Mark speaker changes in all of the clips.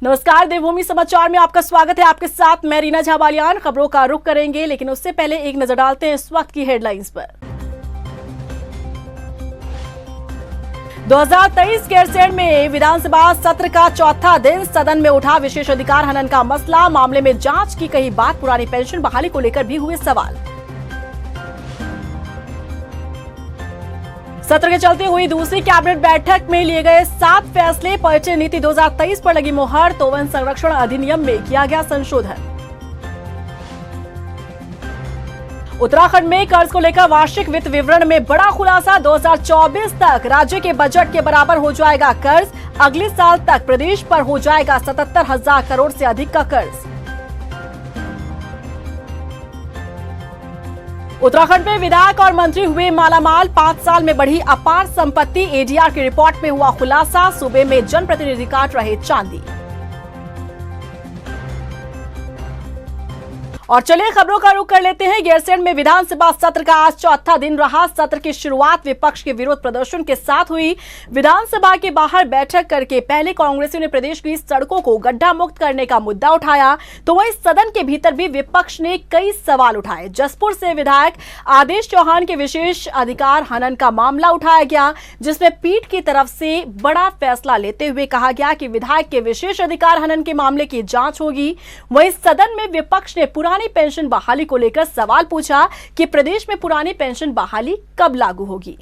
Speaker 1: नमस्कार, देवभूमि समाचार में आपका स्वागत है। आपके साथ मैं रीना झा बालियान। खबरों का रुख करेंगे, लेकिन उससे पहले एक नजर डालते हैं इस वक्त की हेडलाइंस पर। 2023 गैरसैंण में विधानसभा सत्र का चौथा दिन सदन में उठा विशेष अधिकार हनन का मसला। मामले में जांच की कही बात, पुरानी पेंशन बहाली को लेकर भी हुए सवाल। सत्र के चलते हुई दूसरी कैबिनेट बैठक में लिए गए 7 फैसले। पर्यटन नीति 2023 पर लगी मुहर, तो वन संरक्षण अधिनियम में किया गया संशोधन। उत्तराखंड में कर्ज को लेकर वार्षिक वित्त विवरण में बड़ा खुलासा। 2024 तक राज्य के बजट के बराबर हो जाएगा कर्ज। अगले साल तक प्रदेश पर हो जाएगा 77,000 करोड़ से अधिक का कर्ज। उत्तराखंड में विधायक और मंत्री हुए मालामाल। 5 साल में बढ़ी अपार संपत्ति। एडीआर की रिपोर्ट में हुआ खुलासा। सूबे में जनप्रतिनिधि काट रहे चांदी। और चलिए खबरों का रुख कर लेते हैं। गैरसैंण में विधानसभा सत्र का आज चौथा दिन रहा। सत्र की शुरुआत विपक्ष के विरोध प्रदर्शन के साथ हुई। विधानसभा के बाहर बैठक करके पहले कांग्रेसियों ने प्रदेश की सड़कों को गड्ढा मुक्त करने का मुद्दा उठाया, तो वहीं सदन के भीतर भी विपक्ष ने कई सवाल उठाए। जसपुर से विधायक आदेश चौहान के विशेष अधिकार हनन का मामला उठाया गया, जिसमें पीठ की तरफ से बड़ा फैसला लेते हुए कहा गया कि विधायक के विशेष अधिकार हनन के मामले की जांच होगी। वहीं सदन में विपक्ष ने पुरानी पेंशन बहाली को लेकर सवाल पूछा कि प्रदेश में पुरानी पेंशन बहाली कब लागू होगी।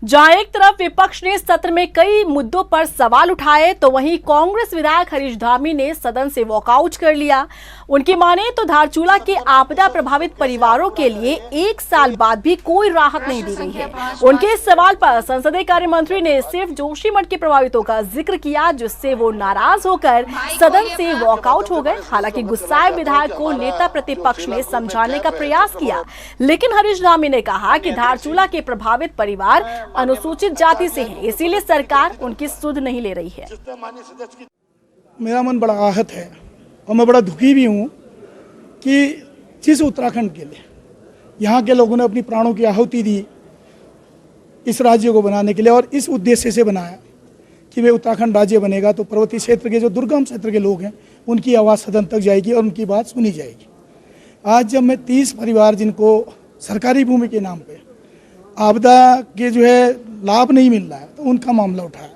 Speaker 1: जहां एक तरफ विपक्ष ने सत्र में कई मुद्दों पर सवाल उठाए, तो वहीं कांग्रेस विधायक हरीश धामी ने सदन से वॉकआउट कर लिया। उनकी माने तो धारचूला के आपदा प्रभावित परिवारों के लिए 1 साल बाद भी कोई राहत नहीं दी गई है। उनके इस सवाल पर संसदीय कार्य मंत्री ने सिर्फ जोशीमठ के प्रभावितों का जिक्र किया, जिससे वो नाराज होकर सदन से वॉकआउट हो गए। हालांकि गुस्साए विधायक को नेता प्रतिपक्ष ने समझाने का प्रयास किया, लेकिन हरीश धामी ने कहा कि धारचूला के प्रभावित परिवार अनुसूचित जाति से हैं, इसीलिए सरकार उनकी सुध नहीं ले रही है।
Speaker 2: मेरा मन बड़ा आहत है और मैं बड़ा दुखी भी हूँ कि जिस उत्तराखंड के लिए यहाँ के लोगों ने अपनी प्राणों की आहुति दी इस राज्य को बनाने के लिए, और इस उद्देश्य से बनाया कि वे उत्तराखंड राज्य बनेगा तो पर्वतीय क्षेत्र के जो दुर्गम क्षेत्र के लोग हैं उनकी आवाज़ सदन तक जाएगी और उनकी बात सुनी जाएगी। आज जब मैं 30 परिवार जिनको सरकारी भूमि के नाम पे आपदा के जो है लाभ नहीं मिल रहा है, तो उनका मामला उठाया,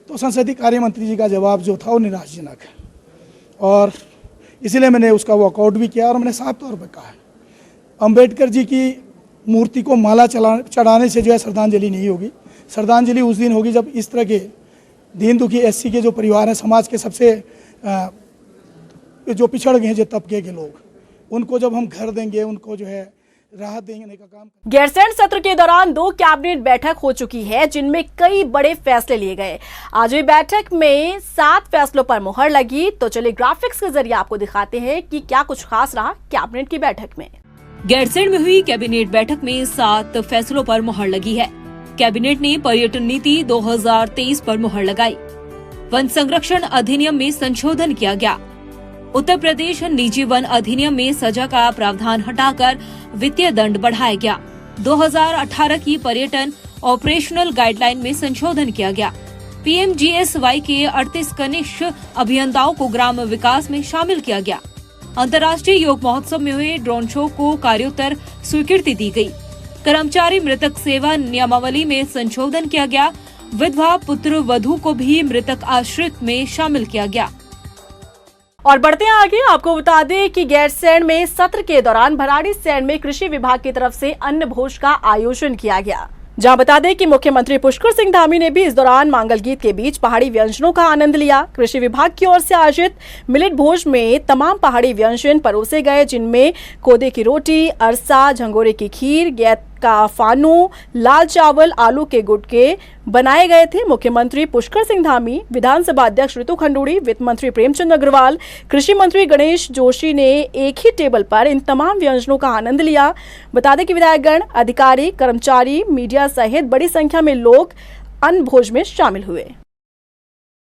Speaker 2: तो संसदीय कार्य मंत्री जी का जवाब जो था वो निराशाजनक है, और इसलिए मैंने उसका वॉकआउट भी किया। और मैंने साफ तौर पर कहा है, अंबेडकर जी की मूर्ति को माला चढ़ाने से जो है श्रद्धांजलि नहीं होगी। श्रद्धांजलि उस दिन होगी जब इस तरह के दीन दुखी एससी के जो परिवार हैं, समाज के सबसे जो पिछड़ गए हैं जो तबके के लोग, उनको जब हम घर देंगे, उनको जो है राहत देने का काम।
Speaker 1: गैरसैंण सत्र के दौरान 2 कैबिनेट बैठक हो चुकी है, जिनमें कई बड़े फैसले लिए गए। आज हुई बैठक में 7 फैसलों पर मुहर लगी, तो चलिए ग्राफिक्स के जरिए आपको दिखाते हैं कि क्या कुछ खास रहा कैबिनेट की बैठक में।
Speaker 3: गैरसैंण में हुई कैबिनेट बैठक में 7 फैसलों पर मुहर लगी है। कैबिनेट ने पर्यटन नीति 2023 पर मुहर लगाई। वन संरक्षण अधिनियम में संशोधन किया गया। उत्तर प्रदेश निजी वन अधिनियम में सजा का प्रावधान हटाकर वित्तीय दंड बढ़ाया गया। 2018 की पर्यटन ऑपरेशनल गाइडलाइन में संशोधन किया गया। पीएमजीएसवाई के 38 कनिष्ठ अभियंताओं को ग्राम विकास में शामिल किया गया। अंतर्राष्ट्रीय योग महोत्सव में हुए ड्रोन शो को कार्योत्तर स्वीकृति दी गई। कर्मचारी मृतक सेवा नियमावली में संशोधन किया गया। विधवा पुत्र वधू को भी मृतक आश्रित में शामिल किया गया।
Speaker 1: और बढ़ते हैं आगे, आपको बता दें कि गैरसैंण में सत्र के दौरान भराड़ीसैंण में कृषि विभाग की तरफ से अन्न भोज का आयोजन किया गया। जहां बता दें कि मुख्यमंत्री पुष्कर सिंह धामी ने भी इस दौरान मांगल गीत के बीच पहाड़ी व्यंजनों का आनंद लिया। कृषि विभाग की ओर से आयोजित मिलेट भोज में तमाम पहाड़ी व्यंजन परोसे गए, जिनमें कोदे की रोटी, अरसा, झंगोरे की खीर, गैत का फानू, लाल चावल, आलू के गुटके बनाए गए थे। मुख्यमंत्री पुष्कर सिंह धामी, विधानसभा अध्यक्ष ऋतु खंडूड़ी, वित्त मंत्री प्रेमचंद अग्रवाल, कृषि मंत्री गणेश जोशी ने एक ही टेबल पर इन तमाम व्यंजनों का आनंद लिया। बता दें कि विधायकगण, अधिकारी, कर्मचारी, मीडिया सहित बड़ी संख्या में लोग अन्न भोज में शामिल हुए।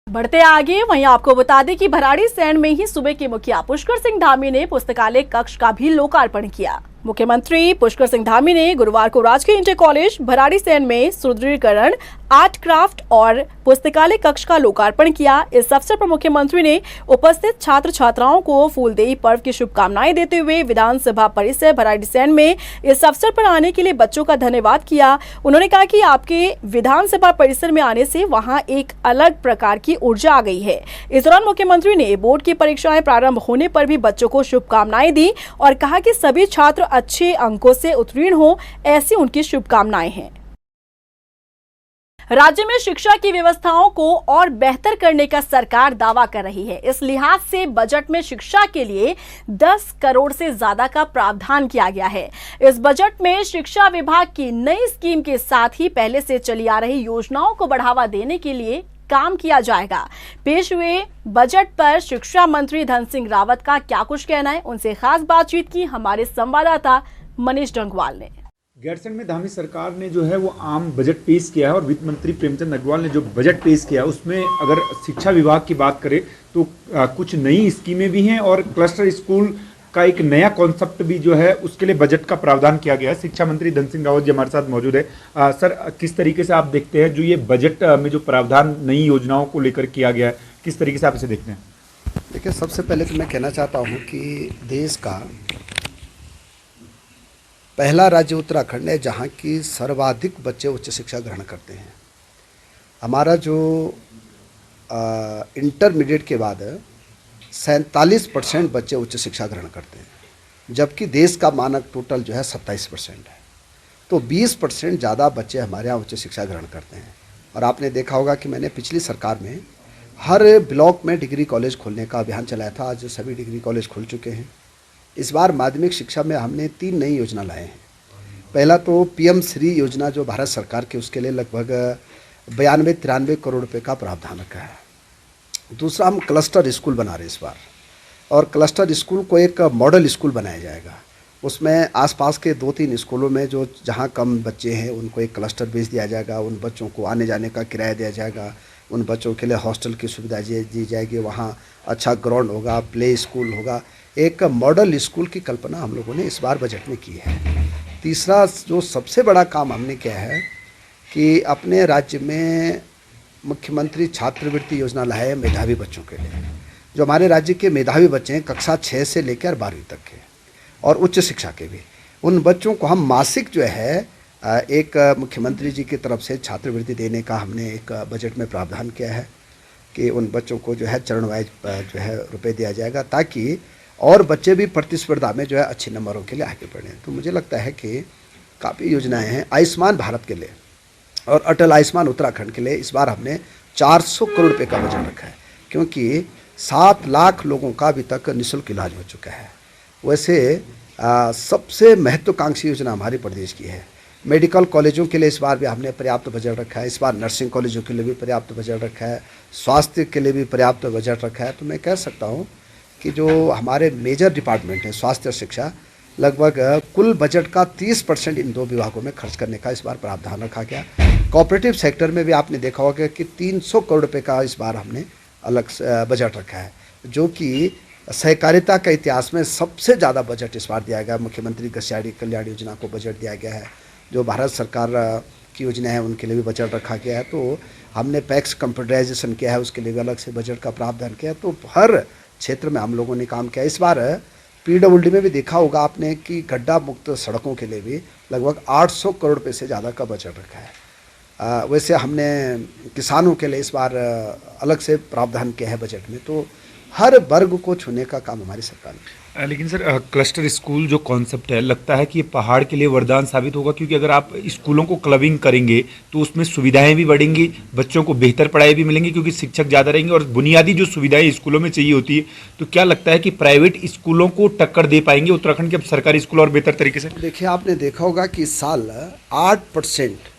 Speaker 1: बढ़ते आगे, वहीं आपको बता दें कि भराड़ीसैंण में ही सूबे के मुखिया पुष्कर सिंह धामी ने पुस्तकालय कक्ष का भी लोकार्पण किया। मुख्यमंत्री पुष्कर सिंह धामी ने गुरुवार को राजकीय इंटर कॉलेज भराड़ीसैंण में सुदृढ़ीकरण आर्ट क्राफ्ट और पुस्तकालय कक्ष का लोकार्पण किया। इस अवसर पर मुख्यमंत्री ने उपस्थित छात्र छात्राओं को फूलदेई पर्व की शुभकामनाएं देते हुए विधानसभा परिसर भराड़ीसैंण में इस अवसर पर आने के लिए बच्चों का धन्यवाद किया। उन्होंने कहा कि आपके विधानसभा परिसर में आने से वहां एक अलग प्रकार की ऊर्जा आ गई है। इस दौरान मुख्यमंत्री ने बोर्ड की परीक्षाएं प्रारंभ होने पर भी बच्चों को शुभकामनाएं दी और कहा कि सभी छात्र अच्छे अंकों से उत्तीर्ण हो, ऐसी उनकी शुभकामनाएं हैं। राज्य में शिक्षा की व्यवस्थाओं को और बेहतर करने का सरकार दावा कर रही है। इस लिहाज से बजट में शिक्षा के लिए 10 करोड़ से ज्यादा का प्रावधान किया गया है। इस बजट में शिक्षा विभाग की नई स्कीम के साथ ही पहले से चली आ रही योजनाओं को बढ़ावा देने के लिए काम किया जाएगा। पेश हुए बजट पर शिक्षा मंत्री धन सिंह रावत का क्या कुछ कहना है, उनसे खास बातचीत की हमारे संवाददाता मनीष डंगवाल ने।
Speaker 4: गैरसैंण में धामी सरकार ने जो है वो आम बजट पेश किया है और वित्त मंत्री प्रेमचंद अग्रवाल ने जो बजट पेश किया है उसमें अगर शिक्षा विभाग की बात करें तो कुछ नई स्कीमें भी हैं और क्लस्टर स्कूल का एक नया कॉन्सेप्ट भी जो है उसके लिए बजट का प्रावधान किया गया है। शिक्षा मंत्री धन सिंह रावत जी हमारे साथ मौजूद है। सर, किस तरीके से आप देखते हैं जो ये बजट में जो प्रावधान नई योजनाओं को लेकर किया गया है, किस तरीके से आप इसे देखते हैं?
Speaker 5: देखिए, सबसे पहले तो मैं कहना चाहता हूँ कि देश का पहला राज्य उत्तराखंड है जहाँ की सर्वाधिक बच्चे उच्च शिक्षा ग्रहण करते हैं। हमारा जो इंटरमीडिएट के बाद 47% बच्चे उच्च शिक्षा ग्रहण करते हैं, जबकि देश का मानक टोटल जो है 27% है। तो 20% ज़्यादा बच्चे हमारे यहाँ उच्च शिक्षा ग्रहण करते हैं। और आपने देखा होगा कि मैंने पिछली सरकार में हर ब्लॉक में डिग्री कॉलेज खोलने का अभियान चलाया था। आज सभी डिग्री कॉलेज खुल चुके हैं। इस बार माध्यमिक शिक्षा में हमने 3 नई योजना लाए हैं। पहला तो PM श्री योजना जो भारत सरकार की, उसके लिए लगभग 92-93 करोड़ रुपए का प्रावधान रखा है। दूसरा, हम क्लस्टर स्कूल बना रहे हैं इस बार, और क्लस्टर स्कूल को एक मॉडल स्कूल बनाया जाएगा। उसमें आसपास के 2-3 स्कूलों में जो जहाँ कम बच्चे हैं उनको एक क्लस्टर भेज दिया जाएगा। उन बच्चों को आने जाने का किराया दिया जाएगा। उन बच्चों के लिए हॉस्टल की सुविधा दी जाएगी। वहाँ अच्छा ग्राउंड होगा, प्ले स्कूल होगा। एक मॉडल स्कूल की कल्पना हम लोगों ने इस बार बजट में की है। तीसरा, जो सबसे बड़ा काम हमने किया है कि अपने राज्य में मुख्यमंत्री छात्रवृत्ति योजना लाया है मेधावी बच्चों के लिए। जो हमारे राज्य के मेधावी बच्चे हैं कक्षा 6 से लेकर 12वीं तक के और उच्च शिक्षा के भी, उन बच्चों को हम मासिक जो है एक मुख्यमंत्री जी की तरफ से छात्रवृत्ति देने का हमने एक बजट में प्रावधान किया है कि उन बच्चों को जो है चरणवाइज जो है रुपए दिया जाएगा, ताकि और बच्चे भी प्रतिस्पर्धा में जो है अच्छे नंबरों के लिए आगे बढ़ें। तो मुझे लगता है कि काफ़ी योजनाएं हैं। आयुष्मान भारत के लिए और अटल आयुष्मान उत्तराखंड के लिए इस बार हमने 400 करोड़ रुपए का बजट रखा है, क्योंकि 7 लाख लोगों का अभी तक निःशुल्क इलाज हो चुका है। वैसे सबसे महत्वाकांक्षी योजना हमारे प्रदेश की है। मेडिकल कॉलेजों के लिए इस बार भी हमने पर्याप्त बजट रखा है। इस बार नर्सिंग कॉलेजों के लिए भी पर्याप्त बजट रखा है। स्वास्थ्य के लिए भी पर्याप्त बजट रखा है। तो मैं कह सकता हूँ कि जो हमारे मेजर डिपार्टमेंट हैं, स्वास्थ्य और शिक्षा, लगभग कुल बजट का 30% इन 2 विभागों में खर्च करने का इस बार प्रावधान रखा गया। कोऑपरेटिव सेक्टर में भी आपने देखा होगा कि 300 करोड़ रुपए का इस बार हमने अलग बजट रखा है, जो कि सहकारिता के इतिहास में सबसे ज़्यादा बजट इस बार दिया गया। मुख्यमंत्री गस्याड़ी कल्याण योजना को बजट दिया गया है। जो भारत सरकार की योजना है उनके लिए भी बजट रखा गया है। तो हमने पैक्स कंप्यूटराइजेशन किया है, उसके लिए भी अलग से बजट का प्रावधान किया है। तो हर क्षेत्र में हम लोगों ने काम किया। इस बार PWD में भी देखा होगा आपने कि गड्ढा मुक्त सड़कों के लिए भी लगभग 800 करोड़ रुपए से ज़्यादा का बजट रखा है। वैसे हमने किसानों के लिए इस बार अलग से प्रावधान किया है बजट में। तो हर वर्ग को छूने का काम हमारी सरकार ने।
Speaker 4: लेकिन सर, क्लस्टर स्कूल जो कॉन्सेप्ट है, लगता है कि ये पहाड़ के लिए वरदान साबित होगा, क्योंकि अगर आप स्कूलों को क्लबिंग करेंगे तो उसमें सुविधाएं भी बढ़ेंगी, बच्चों को बेहतर पढ़ाई भी मिलेंगी क्योंकि शिक्षक ज़्यादा रहेंगे और बुनियादी जो सुविधाएं स्कूलों में चाहिए होती है। तो क्या लगता है कि प्राइवेट स्कूलों को टक्कर दे पाएंगे उत्तराखंड के सरकारी स्कूल और बेहतर तरीके से?
Speaker 5: देखिए, आपने देखा होगा कि इस साल 8%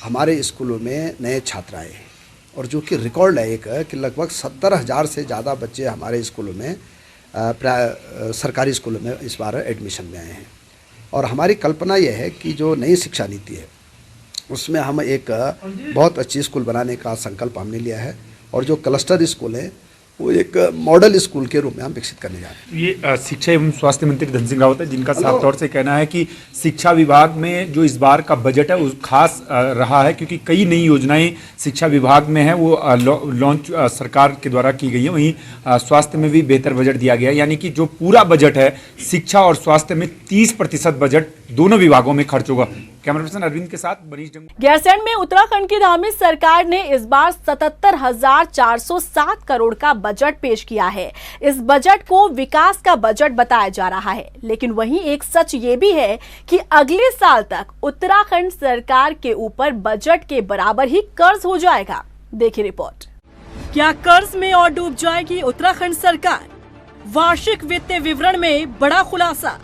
Speaker 5: हमारे स्कूलों में नए छात्र आए हैं, और जो कि रिकॉर्ड है एक कि लगभग 70,000 से ज़्यादा बच्चे हमारे स्कूलों में सरकारी स्कूलों में इस बार एडमिशन में आए हैं। और हमारी कल्पना यह है कि जो नई शिक्षा नीति है उसमें हम एक बहुत अच्छी स्कूल बनाने का संकल्प हमने लिया है। और जो क्लस्टर स्कूल है वो एक मॉडल स्कूल के रूप में हम विकसित करने जा रहे हैं।
Speaker 4: ये शिक्षा एवं स्वास्थ्य मंत्री धन सिंह रावत है, जिनका साफ तौर से कहना है कि शिक्षा विभाग में जो इस बार का बजट है वो खास रहा है, क्योंकि कई नई योजनाएं शिक्षा विभाग में है वो लॉन्च सरकार के द्वारा की गई है। वहीं स्वास्थ्य में भी बेहतर बजट दिया गया है, यानी कि जो पूरा बजट है शिक्षा और स्वास्थ्य में 30% बजट दोनों विभागों में खर्च होगा। कैमरा पर्सन अरविंद के साथ मनीष डंग।
Speaker 1: गैरसैंण में उत्तराखंड की धामी सरकार ने इस बार 77,407 करोड़ का बजट पेश किया है। इस बजट को विकास का बजट बताया जा रहा है, लेकिन वहीं एक सच ये भी है कि अगले साल तक उत्तराखंड सरकार के ऊपर बजट के बराबर ही कर्ज हो जाएगा। देखिए रिपोर्ट। क्या कर्ज में और डूब जाएगी उत्तराखंड सरकार? वार्षिक वित्तीय विवरण में बड़ा खुलासा।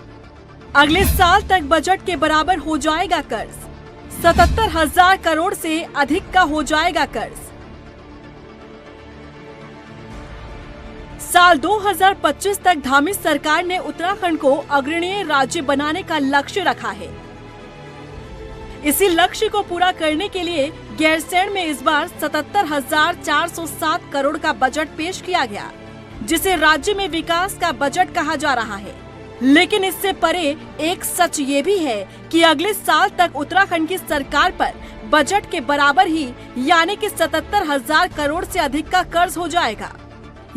Speaker 1: अगले साल तक बजट के बराबर हो जाएगा कर्ज। 77,000 करोड़ से अधिक का हो जाएगा कर्ज। साल 2025 तक धामी सरकार ने उत्तराखंड को अग्रणीय राज्य बनाने का लक्ष्य रखा है। इसी लक्ष्य को पूरा करने के लिए गैरसैंण में इस बार 77,407 करोड़ का बजट पेश किया गया, जिसे राज्य में विकास का बजट कहा जा रहा है। लेकिन इससे परे एक सच ये भी है कि अगले साल तक उत्तराखंड की सरकार पर बजट के बराबर ही यानी कि 77,000 करोड़ से अधिक का कर्ज हो जाएगा।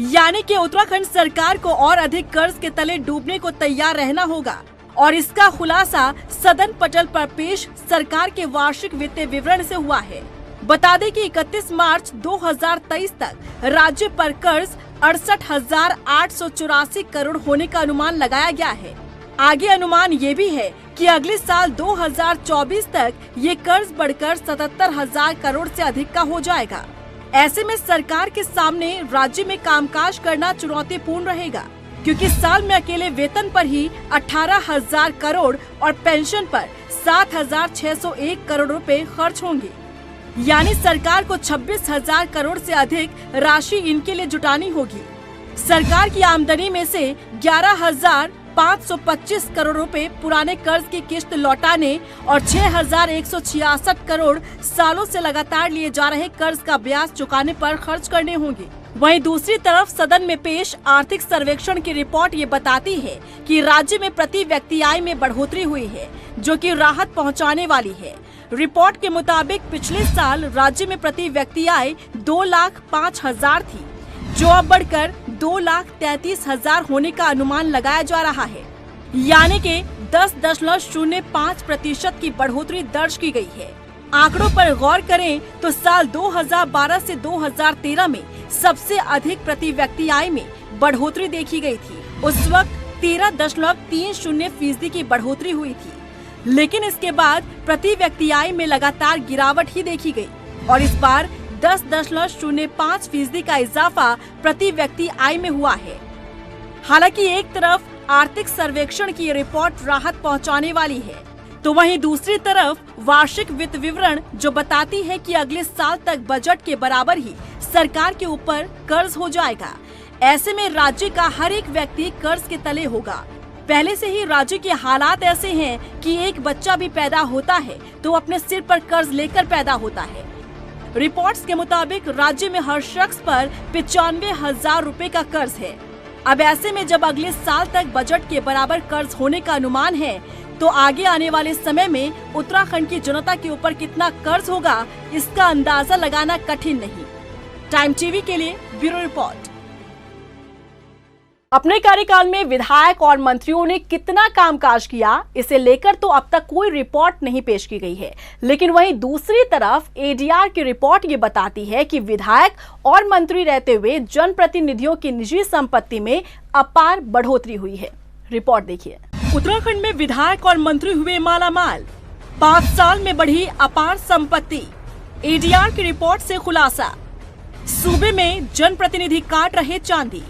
Speaker 1: यानी कि उत्तराखंड सरकार को और अधिक कर्ज के तले डूबने को तैयार रहना होगा, और इसका खुलासा सदन पटल पर पेश सरकार के वार्षिक वित्तीय विवरण से हुआ है। बता दें कि 31 मार्च 2023 तक राज्य पर कर्ज 68,884 करोड़ होने का अनुमान लगाया गया है। आगे अनुमान ये भी है कि अगले साल 2024 तक ये कर्ज बढ़कर 77,000 करोड़ से अधिक का हो जाएगा। ऐसे में सरकार के सामने राज्य में कामकाज करना चुनौतीपूर्ण रहेगा, क्योंकि साल में अकेले वेतन पर ही 18,000 करोड़ और पेंशन पर 7,601 करोड़ रुपए खर्च होंगे। यानी सरकार को 26,000 करोड़ से अधिक राशि इनके लिए जुटानी होगी। सरकार की आमदनी में से 11,525 करोड़ रुपए पुराने कर्ज की किश्त लौटाने और 6,166 करोड़ सालों से लगातार लिए जा रहे कर्ज का ब्याज चुकाने पर खर्च करने होंगे। वहीं दूसरी तरफ सदन में पेश आर्थिक सर्वेक्षण की रिपोर्ट ये बताती है कि राज्य में प्रति व्यक्ति आय में बढ़ोतरी हुई है, जो कि राहत पहुंचाने वाली है। रिपोर्ट के मुताबिक पिछले साल राज्य में प्रति व्यक्ति आय 2,05,000 थी, जो अब बढ़कर 2,33,000 होने का अनुमान लगाया जा रहा है। यानी कि 10.05% की बढ़ोतरी दर्ज की गई है। आंकड़ों पर गौर करें तो साल 2012 से 2013 में सबसे अधिक प्रति व्यक्ति आय में बढ़ोतरी देखी गई थी। उस वक्त 13.30% की बढ़ोतरी हुई थी, लेकिन इसके बाद प्रति व्यक्ति आय में लगातार गिरावट ही देखी गई और इस बार 10.05% का इजाफा प्रति व्यक्ति आय में हुआ है। हालांकि एक तरफ आर्थिक सर्वेक्षण की रिपोर्ट राहत पहुंचाने वाली है, तो वहीं दूसरी तरफ वार्षिक वित्त विवरण जो बताती है कि अगले साल तक बजट के बराबर ही सरकार के ऊपर कर्ज हो जाएगा। ऐसे में राज्य का हर एक व्यक्ति कर्ज के तले होगा। पहले से ही राज्य के हालात ऐसे हैं कि एक बच्चा भी पैदा होता है तो अपने सिर पर कर्ज लेकर पैदा होता है। रिपोर्ट्स के मुताबिक राज्य में हर शख्स पर 95,000 रुपए का कर्ज है। अब ऐसे में जब अगले साल तक बजट के बराबर कर्ज होने का अनुमान है, तो आगे आने वाले समय में उत्तराखंड की जनता के ऊपर कितना कर्ज होगा, इसका अंदाजा लगाना कठिन नहीं। टाइम टीवी के लिए ब्यूरो रिपोर्ट। अपने कार्यकाल में विधायक और मंत्रियों ने कितना कामकाज किया, इसे लेकर तो अब तक कोई रिपोर्ट नहीं पेश की गई है। लेकिन वहीं दूसरी तरफ एडीआर की रिपोर्ट ये बताती है कि विधायक और मंत्री रहते हुए जनप्रतिनिधियों की निजी संपत्ति में अपार बढ़ोतरी हुई है। रिपोर्ट देखिए। उत्तराखंड में विधायक और मंत्री हुए मालामाल, 5 साल में बढ़ी अपार संपत्ति। एडीआर की रिपोर्ट से खुलासा, सूबे में जनप्रतिनिधि काट रहे चांदी।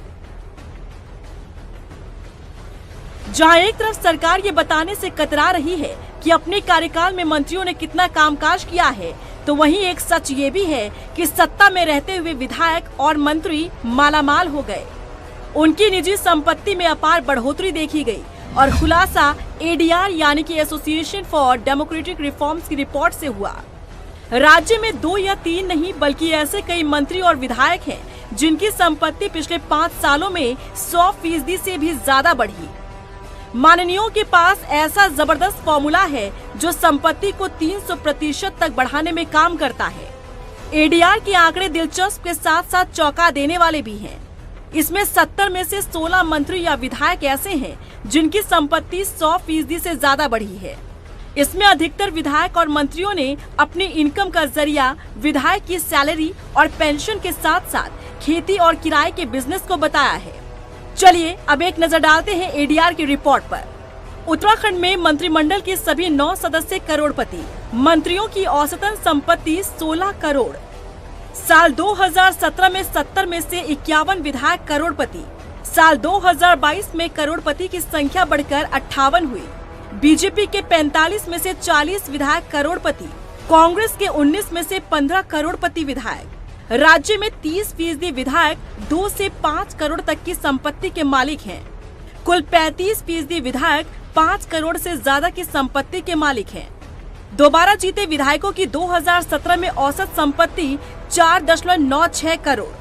Speaker 1: जहां एक तरफ सरकार ये बताने से कतरा रही है कि अपने कार्यकाल में मंत्रियों ने कितना कामकाज किया है, तो वहीं एक सच ये भी है कि सत्ता में रहते हुए विधायक और मंत्री मालामाल हो गए। उनकी निजी संपत्ति में अपार बढ़ोतरी देखी गई और खुलासा एडीआर यानी कि एसोसिएशन फॉर डेमोक्रेटिक रिफॉर्म्स की रिपोर्ट से हुआ। राज्य में 2 या 3 नहीं बल्कि ऐसे कई मंत्री और विधायक हैं जिनकी संपत्ति पिछले 5 सालों में 100% से भी ज्यादा बढ़ी। माननीयों के पास ऐसा जबरदस्त फॉर्मूला है जो संपत्ति को 300% तक बढ़ाने में काम करता है। एडीआर के आंकड़े दिलचस्प के साथ साथ चौंका देने वाले भी हैं। इसमें 70 में से 16 मंत्री या विधायक ऐसे हैं जिनकी संपत्ति 100% से ज्यादा बढ़ी है। इसमें अधिकतर विधायक और मंत्रियों ने अपनी इनकम का जरिया विधायक की सैलरी और पेंशन के साथ साथ खेती और किराए के बिजनेस को बताया है। चलिए अब एक नजर डालते हैं एडीआर की रिपोर्ट पर। उत्तराखंड में मंत्रिमंडल के सभी 9 सदस्य करोड़पति, मंत्रियों की औसतन संपत्ति 16 करोड़। साल 2017 में 70 में से 51 विधायक करोड़पति। साल 2022 में करोड़पति की संख्या बढ़कर 58 हुई। बीजेपी के 45 में से 40 विधायक करोड़पति, कांग्रेस के 19 में से 15 करोड़पति विधायक। राज्य में 30% विधायक 2 से 5 करोड़ तक की संपत्ति के मालिक हैं। कुल 35% विधायक 5 करोड़ से ज्यादा की संपत्ति के मालिक हैं। दोबारा जीते विधायकों की 2017 में औसत संपत्ति 4.96 करोड़,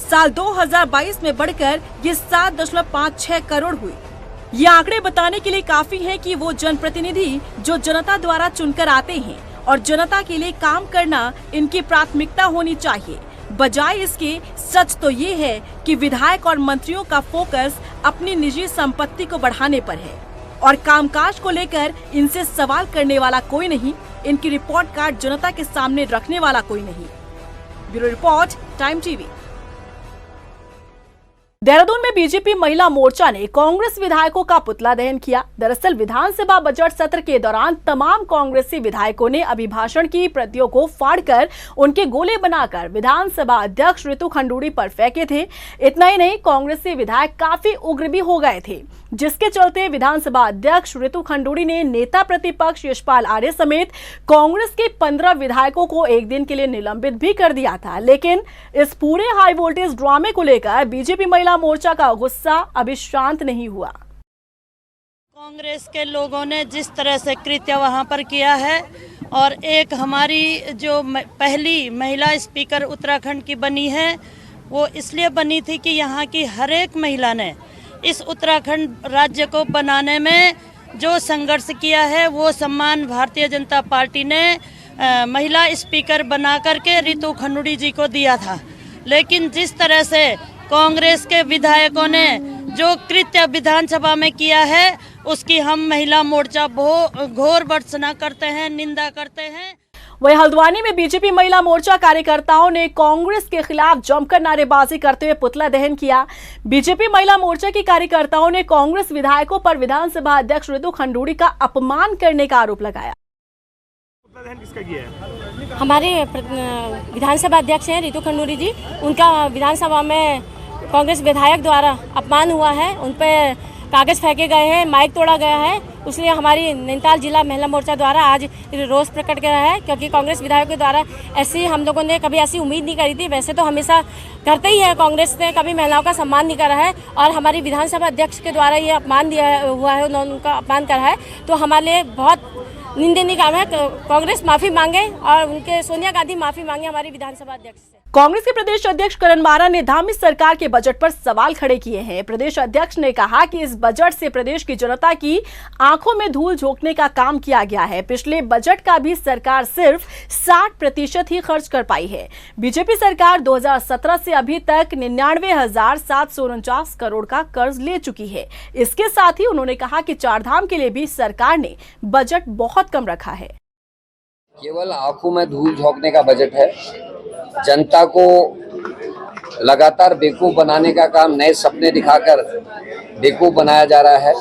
Speaker 1: साल 2022 में बढ़कर ये 7.56 करोड़ हुई। ये आंकड़े बताने के लिए काफी हैं कि वो जनप्रतिनिधि जो जनता द्वारा चुनकर आते हैं और जनता के लिए काम करना इनकी प्राथमिकता होनी चाहिए। बजाय इसके सच तो ये है कि विधायक और मंत्रियों का फोकस अपनी निजी संपत्ति को बढ़ाने पर है और कामकाज को लेकर इनसे सवाल करने वाला कोई नहीं, इनकी रिपोर्ट कार्ड जनता के सामने रखने वाला कोई नहीं। Bureau report, time TV. Dehradun में बीजेपी महिला मोर्चा ने कांग्रेस विधायकों का पुतला दहन किया। दरअसल विधानसभा बजट सत्र के दौरान तमाम कांग्रेसी विधायकों ने अभिभाषण की प्रतियों को फाड़कर उनके गोले बनाकर विधानसभा अध्यक्ष रितु खंडूड़ी पर फेंके थे। इतना ही नहीं, कांग्रेसी विधायक काफी उग्र भी हो गए थे, जिसके चलते विधानसभा अध्यक्ष रितु खंडूड़ी ने नेता प्रतिपक्ष यशपाल आर्य समेत कांग्रेस के 15 विधायकों को एक दिन के लिए निलंबित भी कर दिया था। लेकिन इस पूरे हाई वोल्टेज ड्रामे को लेकर बीजेपी महिला मोर्चा का गुस्सा अभी शांत नहीं हुआ।
Speaker 6: कांग्रेस के लोगों ने जिस तरह से कृत्य वहां पर किया है, और एक हमारी जो पहली महिला स्पीकर उत्तराखंड की बनी है, वो इसलिए बनी थी कि यहाँ की हर एक महिला ने इस उत्तराखंड राज्य को बनाने में जो संघर्ष किया है, वो सम्मान भारतीय जनता पार्टी ने महिला स्पीकर बना करके रितु खंडूड़ी जी को दिया था। लेकिन जिस तरह से कांग्रेस के विधायकों ने जो कृत्य विधानसभा में किया है, उसकी हम महिला मोर्चा घोर भर्त्सना करते हैं, निंदा करते हैं।
Speaker 1: वहीं हल्द्वानी में बीजेपी महिला मोर्चा कार्यकर्ताओं ने कांग्रेस के खिलाफ जमकर नारेबाजी करते हुए पुतला दहन किया। बीजेपी महिला मोर्चा की कार्यकर्ताओं ने कांग्रेस विधायकों पर विधानसभा अध्यक्ष रितु खंडूड़ी का अपमान करने का आरोप लगाया।
Speaker 7: पुतला दहन किसका किया है?
Speaker 8: हमारे विधानसभा अध्यक्ष हैं रितु खंडूड़ी जी, उनका विधानसभा में कांग्रेस विधायक द्वारा अपमान हुआ है, उन पर कागज फेंके गए हैं, माइक तोड़ा गया है। इसलिए हमारी नैनीताल जिला महिला मोर्चा द्वारा आज रोष प्रकट किया है, क्योंकि कांग्रेस विधायकों द्वारा ऐसी हम लोगों ने कभी ऐसी उम्मीद नहीं करी थी। वैसे तो हमेशा करते ही है, कांग्रेस ने कभी महिलाओं का सम्मान नहीं करा है, और हमारी विधानसभा अध्यक्ष के द्वारा ये अपमान दिया हुआ है, उन्होंने उनका अपमान करा है, तो हमारे लिए बहुत निंदनीय काम है। कांग्रेस माफी मांगे और उनके सोनिया गांधी माफी मांगे हमारी विधानसभा अध्यक्ष से।
Speaker 1: कांग्रेस के प्रदेश अध्यक्ष करण मारा ने धामी सरकार के बजट पर सवाल खड़े किए हैं। प्रदेश अध्यक्ष ने कहा कि इस बजट से प्रदेश की जनता की आंखों में धूल झोंकने का काम किया गया है। पिछले बजट का भी सरकार सिर्फ 60% ही खर्च कर पाई है। बीजेपी सरकार 2017 से अभी तक 99,749 करोड़ का कर्ज ले चुकी है। इसके साथ ही उन्होंने कहा कि चारधाम के लिए भी सरकार ने बजट बहुत कम रखा है।
Speaker 9: केवल आंखों में धूल झोंकने का बजट है। जनता को लगातार बेवकूफ बनाने का काम, नए सपने दिखाकर बेवकूफ बनाया जा रहा है।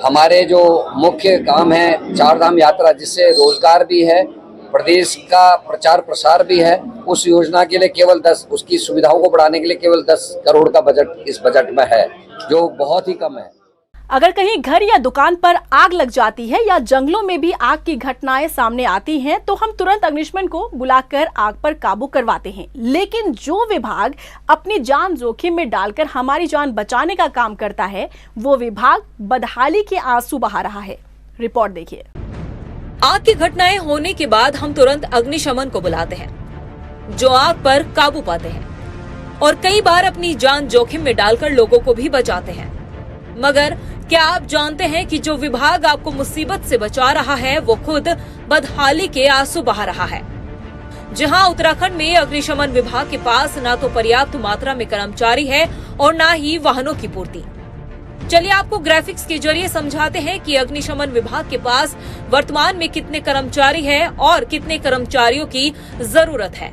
Speaker 9: हमारे जो मुख्य काम है चारधाम यात्रा, जिससे रोजगार भी है, प्रदेश का प्रचार प्रसार भी है, उस योजना के लिए केवल 10, उसकी सुविधाओं को बढ़ाने के लिए केवल 10 करोड़ का बजट इस बजट में है, जो बहुत ही कम है।
Speaker 1: अगर कहीं घर या दुकान पर आग लग जाती है या जंगलों में भी आग की घटनाएं सामने आती हैं, तो हम तुरंत अग्निशमन को बुलाकर आग पर काबू करवाते हैं। लेकिन जो विभाग अपनी जान जोखिम में डालकर हमारी जान बचाने का काम करता है, वो विभाग बदहाली के आंसू बहा रहा है। रिपोर्ट देखिए।
Speaker 3: आग की घटनाएं होने के बाद हम तुरंत अग्निशमन को बुलाते हैं, जो आग पर काबू पाते हैं। और कई बार अपनी जान जोखिम में डालकर लोगों को भी बचाते हैं। मगर क्या आप जानते हैं कि जो विभाग आपको मुसीबत से बचा रहा है वो खुद बदहाली के आंसू बहा रहा है। जहां उत्तराखंड में अग्निशमन विभाग के पास न तो पर्याप्त मात्रा में कर्मचारी है और न ही वाहनों की पूर्ति। चलिए आपको ग्राफिक्स के जरिए समझाते हैं कि अग्निशमन विभाग के पास वर्तमान में कितने कर्मचारी हैं और कितने कर्मचारियों की जरूरत है।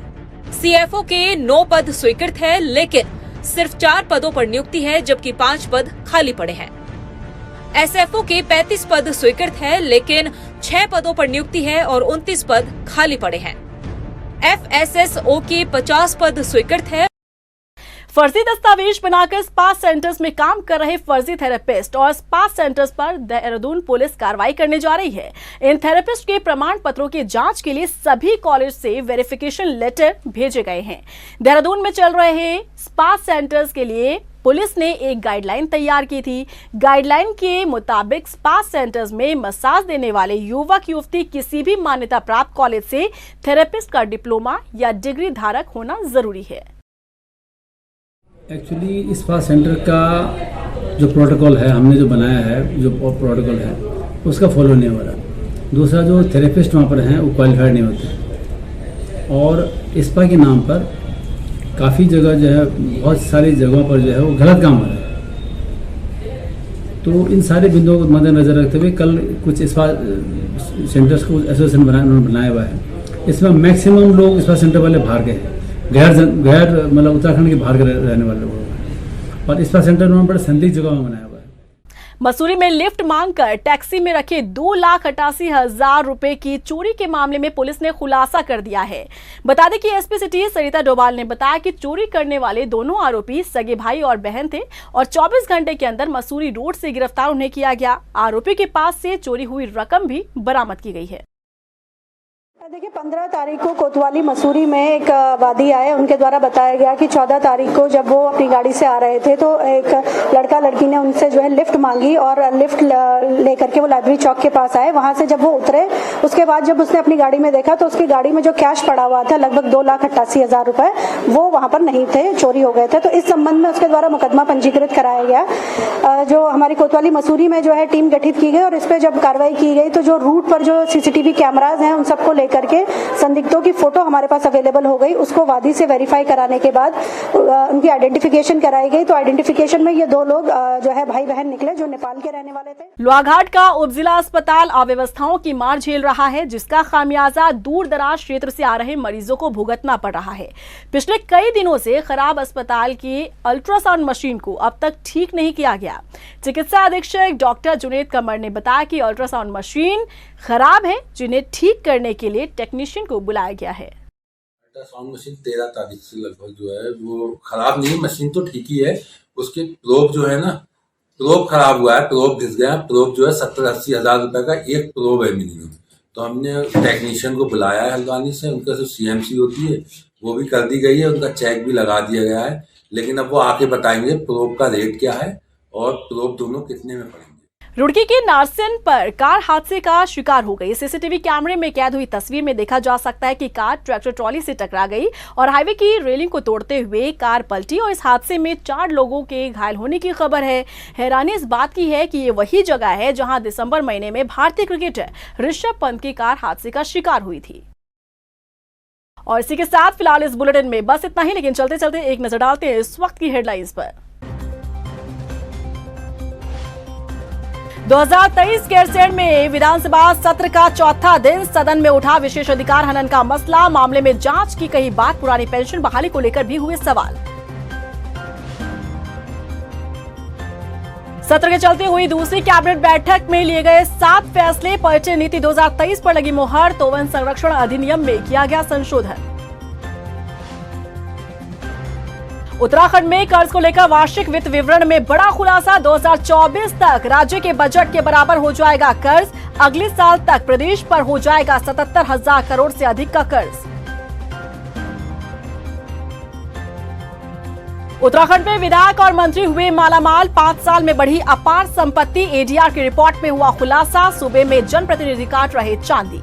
Speaker 3: सीएफओ के 9 पद स्वीकृत है, लेकिन सिर्फ 4 पदों पर नियुक्ति है, जबकि 5 पद खाली पड़े हैं। एसएफओ के 35 पद स्वीकृत है, लेकिन 6 पदों पर नियुक्ति है और 29 पद खाली पड़े हैं। एफएसएसओ के 50 पद स्वीकृत है।
Speaker 1: फर्जी दस्तावेज बनाकर स्पा सेंटर्स में काम कर रहे फर्जी थेरेपिस्ट और स्पा सेंटर्स पर देहरादून पुलिस कार्रवाई करने जा रही है। इन थेरेपिस्ट के प्रमाण पत्रों की जांच के लिए सभी कॉलेज से वेरिफिकेशन लेटर भेजे गए हैं। देहरादून में चल रहे स्पा सेंटर्स के लिए पुलिस ने एक गाइडलाइन तैयार की थी। गाइडलाइन के मुताबिक स्पा सेंटर्स में मसाज देने वाले युवक युवती किसी भी मान्यता प्राप्त कॉलेज से थेरेपिस्ट का डिप्लोमा या डिग्री धारक होना जरूरी है।
Speaker 10: एक्चुअली स्पा सेंटर का जो प्रोटोकॉल है, हमने जो बनाया है, जो प्रोटोकॉल है उसका फॉलो नहीं हो रहा। दूसरा, जो थेरेपिस्ट वहाँ पर हैं वो क्वालिफाइड नहीं होते और स्पा के नाम पर काफ़ी जगह जो है, बहुत सारी जगहों पर जो है वो गलत काम हो रहा है। तो इन सारे बिंदुओं को मद्देनजर रखते हुए कल कुछ स्पा सेंटर्स को एसोसिएशन बनाया हुआ है। इसमें मैक्सिमम लोग स्पा सेंटर वाले बाहर के हैं, गैर मतलब उत्तराखंड के बाहर के रहने वाले लोग, और स्पा सेंटर उन्होंने बड़े संदिग्ध जगह में बनाया हुआ है।
Speaker 1: मसूरी में लिफ्ट मांगकर टैक्सी में रखे 2,88,000 रुपए की चोरी के मामले में पुलिस ने खुलासा कर दिया है। बता दें कि एसपी सिटी सरिता डोभाल ने बताया कि चोरी करने वाले दोनों आरोपी सगे भाई और बहन थे और 24 घंटे के अंदर मसूरी रोड से गिरफ्तार उन्हें किया गया। आरोपी के पास से चोरी हुई रकम भी बरामद की गई है।
Speaker 11: देखिए, 15 तारीख को कोतवाली मसूरी में एक वादी आए, उनके द्वारा बताया गया कि 14 तारीख को जब वो अपनी गाड़ी से आ रहे थे तो एक लड़का लड़की ने उनसे जो है लिफ्ट मांगी और लिफ्ट लेकर के वो लाइब्रेरी चौक के पास आए। वहां से जब वो उतरे, उसके बाद जब उसने अपनी गाड़ी में देखा तो उसकी गाड़ी में जो कैश पड़ा हुआ था लगभग 2,88,000 रुपए, वो वहां पर नहीं थे, चोरी हो गए थे। तो इस संबंध में उसके द्वारा मुकदमा पंजीकृत कराया गया। जो हमारी कोतवाली मसूरी में जो है टीम गठित की गई और इस पर जब कार्रवाई की गई तो जो रूट पर जो सीसीटीवी कैमराज हैं उन सबको लेकर के संदिग्धों की फोटो हमारे पास अवेलेबल हो गई। उसको वादी से वेरीफाई कराने के बाद उनकी आइडेंटिफिकेशन कराई गई। तो आइडेंटिफिकेशन में ये 2 लोग जो है भाई बहन निकले जो नेपाल के रहने वाले थे।
Speaker 1: लोहाघाट का उपजिला अस्पताल अव्यवस्थाओं की मार झेल रहा है, जिसका खामियाजा दूर दराज क्षेत्र से आ रहे मरीजों को भुगतना पड़ रहा है। पिछले कई दिनों से खराब अस्पताल की अल्ट्रासाउंड मशीन को अब तक ठीक नहीं किया गया। चिकित्सा अधीक्षक डॉक्टर जुनेद कमर ने बताया कि अल्ट्रासाउंड मशीन खराब है, जिन्हें ठीक करने के लिए टेक्नीशियन को बुलाया गया है।
Speaker 12: अल्ट्रासाउंड मशीन 13 तारीख से लगभग जो है वो खराब नहीं, मशीन तो ठीक ही है, उसके प्रोब जो है ना, प्रोब खराब हुआ है, प्रोब घिस गया। प्रोब जो है 70-80 हजार रुपए का एक प्रोब है मिनिमम। तो हमने टेक्नीशियन को बुलाया है हल्द्वानी से, उनका जो सीएमसी होती है वो भी कर दी गई है, उनका चेक भी लगा दिया गया है। लेकिन अब वो आके बताएंगे प्रोब का रेट क्या है और प्रोब दोनों कितने में पड़ेंगे।
Speaker 1: रुड़की के नारसन पर कार हादसे का शिकार हो गई। सीसीटीवी कैमरे में कैद हुई तस्वीर में देखा जा सकता है कि कार ट्रैक्टर ट्रॉली से टकरा गई और हाईवे की रेलिंग को तोड़ते हुए कार पलटी और इस हादसे में 4 लोगों के घायल होने की खबर है। हैरानी इस बात की है कि ये वही जगह है जहां दिसंबर महीने में भारतीय क्रिकेटर ऋषभ पंत की कार हादसे का शिकार हुई थी। और इसी के साथ फिलहाल इस बुलेटिन में बस इतना ही, लेकिन चलते चलते एक नजर डालते हैं इस वक्त की हेडलाइंस पर। 2023 गैरसैंण में विधानसभा सत्र का चौथा दिन सदन में उठा विशेष अधिकार हनन का मसला। मामले में जांच की कही बात, पुरानी पेंशन बहाली को लेकर भी हुए सवाल। सत्र के चलते हुई दूसरी कैबिनेट बैठक में लिए गए 7 फैसले। पर्यटन नीति 2023 पर लगी मुहर, तो वन संरक्षण अधिनियम में किया गया संशोधन। उत्तराखंड में कर्ज को लेकर वार्षिक वित्त विवरण में बड़ा खुलासा। 2024 तक राज्य के बजट के बराबर हो जाएगा कर्ज। अगले साल तक प्रदेश पर हो जाएगा 77,000 करोड़ से अधिक का कर्ज। उत्तराखंड में विधायक और मंत्री हुए मालामाल। 5 साल में बढ़ी अपार संपत्ति। एडीआर की रिपोर्ट में हुआ खुलासा। सूबे में जनप्रतिनिधि काट रहे चांदी।